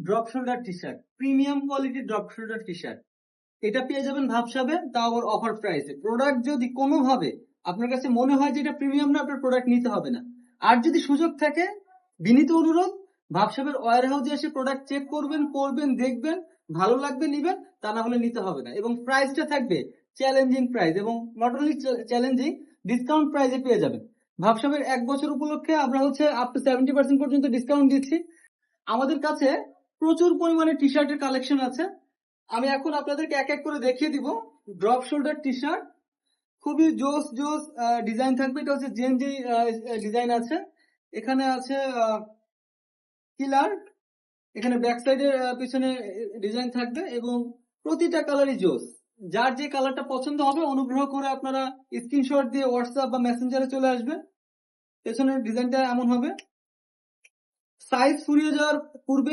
Drop shoulder T shirt, premium কোয়ালিটির drop shoulder T shirt. এটা পেয়ে যাবেন ভাবসাবে, তাও আবার অফার প্রাইসে। প্রোডাক্ট যদি কোনোভাবে আপনার কাছে মনে হয় যে এটা প্রিমিয়াম না, আপনার প্রোডাক্ট নিতে হবে না। আর যদি সুযোগ থাকে, বিনীত অনুরোধ, ভাবসাবের ওয়্যার হাউসে এসে প্রোডাক্ট চেক করবেন, পরবেন, দেখবেন, ভালো লাগবে নিবেন, তা না হলে নিতে হবে না। এবং প্রাইসটা থাকবে চ্যালেঞ্জিং প্রাইস, এবং নট অনলি চ্যালেঞ্জিং, ডিসকাউন্ট প্রাইসে পেয়ে যাবেন। ভাবসাবের 1 বছর উপলক্ষে আমরা আপ টু 70% পর্যন্ত ডিসকাউন্ট দিচ্ছি। আমাদের কাছে প্রচুর পরিমাণে টি শার্টের কালেকশন আছে। আমি এখন আপনাদেরকে এক এক করে দেখিয়ে দিব। ড্রপ শোল্ডার টি শার্ট, খুবই জোস জোস ডিজাইন থাকবে। এটা হচ্ছে জেএনজি ডিজাইন আছে। এখানে আছে কিলার, এখানে ব্যাক সাইডের পিছনে ডিজাইন থাকবে, এবং প্রতিটা কালারই জোস। যার যে কালারটা পছন্দ হবে অনুগ্রহ করে আপনারা স্ক্রিনশট দিয়ে হোয়াটসঅ্যাপ বা মেসেঞ্জারে চলে আসবে। পেছনের ডিজাইনটা এমন হবে। সাইজ ফুরিয়ে যাওয়ার পূর্বে